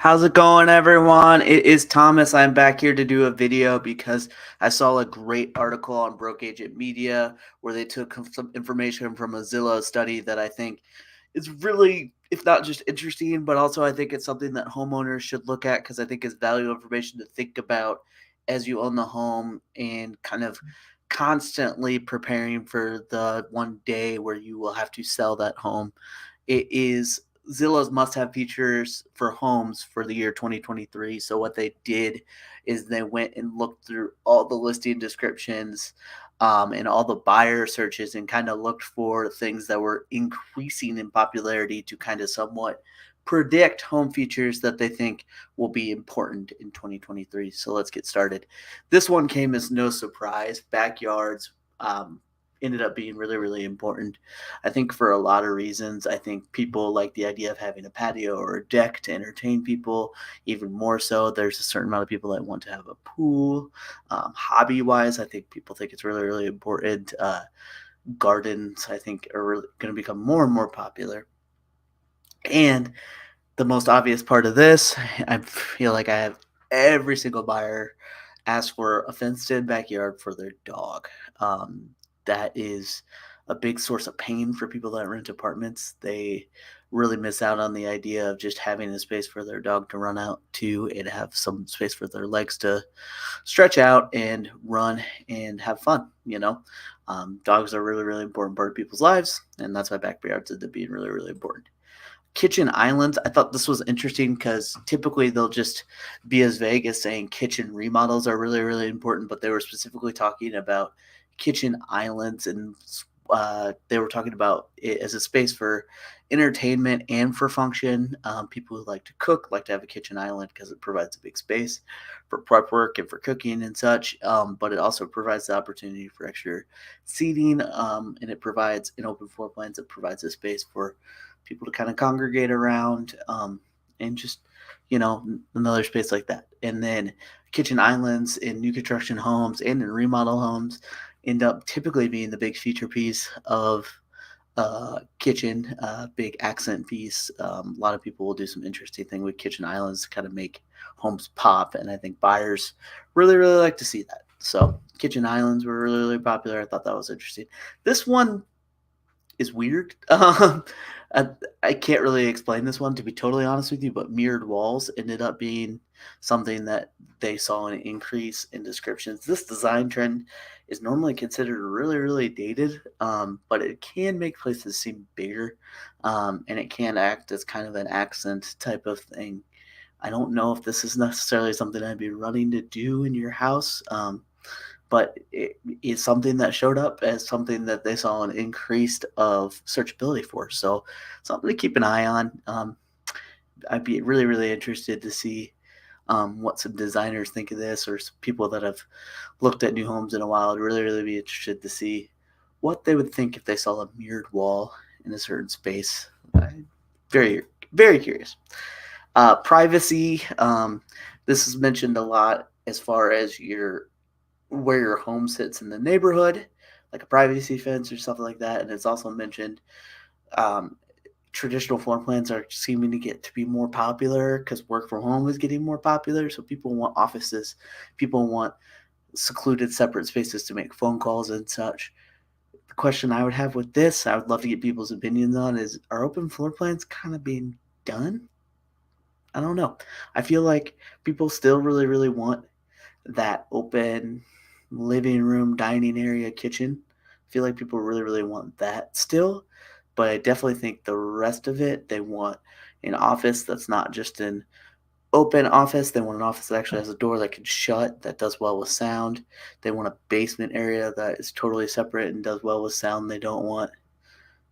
How's it going, everyone? It is Thomas. I'm back here to do a video because I saw a great article on Broke Agent Media where they took some information from a Zillow study that I think is really, if not just interesting, but also I think it's something that homeowners should look at because I think it's valuable information to think about as you own the home and kind of constantly preparing for the one day where you will have to sell that home. It is Zillow's must-have features for homes for the year 2023. So what they did is they went and looked through all the listing descriptions and all the buyer searches and kind of looked for things that were increasing in popularity to kind of somewhat predict home features that they think will be important in 2023. So let's get started. This one came as no surprise. Backyards ended up being really, really important. I think for a lot of reasons. I think people like the idea of having a patio or a deck to entertain people. Even more so, there's a certain amount of people that want to have a pool. Hobby wise, I think people think it's really, really important. Gardens, I think, are really going to become more and more popular. And the most obvious part of this, I feel like I have every single buyer ask for a fenced-in backyard for their dog. That is a big source of pain for people that rent apartments. They really miss out on the idea of just having a space for their dog to run out to and have some space for their legs to stretch out and run and have fun. Dogs are a really, really important part of people's lives, and that's why backyards end up being really, really important. Kitchen islands, I thought this was interesting because typically they'll just be as vague as saying kitchen remodels are really, really important, but they were specifically talking about kitchen islands, and they were talking about it as a space for entertainment and for function. People who like to cook like to have a kitchen island because it provides a big space for prep work and for cooking and such, but it also provides the opportunity for extra seating, and it provides an open floor plans. It provides a space for people to kind of congregate around, and just another space like that. And then kitchen islands in new construction homes and in remodel homes end up typically being the big feature piece of kitchen, big accent piece. A lot of people will do some interesting thing with kitchen islands to kind of make homes pop, and I think buyers really, really like to see that. So kitchen islands were really, really popular. I thought that was interesting. This one is weird. I, I can't really explain this one, to be totally honest with you, but mirrored walls ended up being something that they saw an increase in descriptions. This design trend is normally considered really, really dated, but it can make places seem bigger, and it can act as kind of an accent type of thing. I don't know if this is necessarily something I'd be running to do in your house. But it is something that showed up as something that they saw an increased of searchability for. So something to keep an eye on. I'd be really, really interested to see what some designers think of this, or some people that have looked at new homes in a while. I'd really, really be interested to see what they would think if they saw a mirrored wall in a certain space. Very, very curious. Privacy. This is mentioned a lot as far as where your home sits in the neighborhood, like a privacy fence or something like that. And it's also mentioned um, traditional floor plans are seeming to get to be more popular because work from home is getting more popular. So people want offices, people want secluded, separate spaces to make phone calls and such. The question I would have with this, I would love to get people's opinions on, is are open floor plans kind of being done? I don't know. I feel like people still really, really want that open living room, dining area, kitchen. I feel like people really, really want that still, but I definitely think the rest of it, they want an office that's not just an open office. They want an office that actually has a door that can shut, that does well with sound. They want a basement area that is totally separate and does well with sound. They don't want,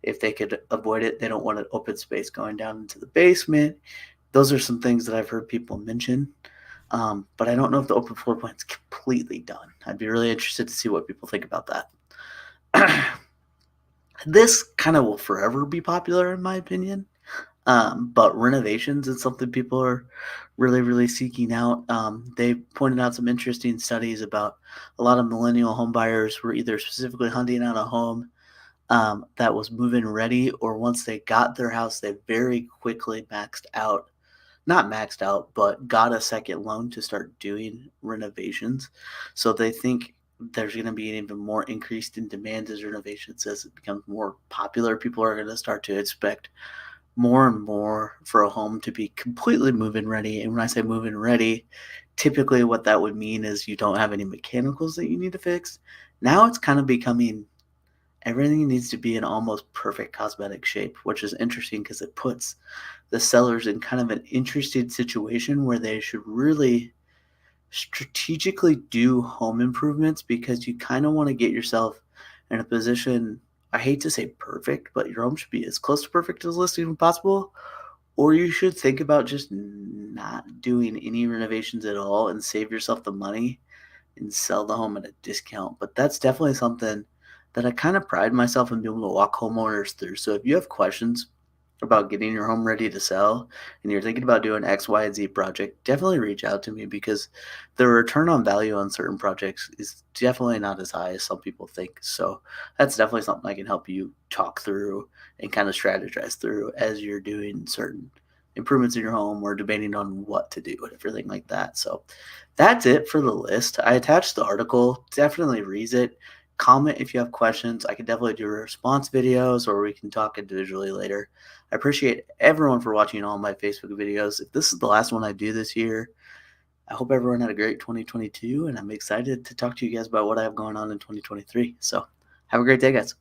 if they could avoid it, they don't want an open space going down into the basement. Those are some things that I've heard people mention. But I don't know if the open floor plan is completely done. I'd be really interested to see what people think about that. This kind of will forever be popular, in my opinion. But renovations is something people are really, really seeking out. They pointed out some interesting studies about a lot of millennial home buyers were either specifically hunting out a home that was move-in ready, or once they got their house, they very quickly maxed out not maxed out, but got a second loan to start doing renovations. So they think there's going to be an even more increased in demand as renovations as it becomes more popular. People are going to start to expect more and more for a home to be completely move-in ready. And when I say move-in ready, typically what that would mean is you don't have any mechanicals that you need to fix. Now it's kind of becoming everything needs to be in almost perfect cosmetic shape, which is interesting because it puts the sellers in kind of an interesting situation where they should really strategically do home improvements because you kind of want to get yourself in a position. I hate to say perfect, but your home should be as close to perfect as listing as possible. Or you should think about just not doing any renovations at all and save yourself the money and sell the home at a discount. But that's definitely something that I kind of pride myself in being able to walk homeowners through. So if you have questions about getting your home ready to sell and you're thinking about doing X, Y, and Z project, definitely reach out to me because the return on value on certain projects is definitely not as high as some people think. So that's definitely something I can help you talk through and kind of strategize through as you're doing certain improvements in your home or debating on what to do and everything like that. So that's it for the list. I attached the article. Definitely read it. Comment if you have questions. I can definitely do response videos or we can talk individually later. I appreciate everyone for watching all my Facebook videos. If this is the last one I do this year, I hope everyone had a great 2022 and I'm excited to talk to you guys about what I have going on in 2023. So have a great day, guys.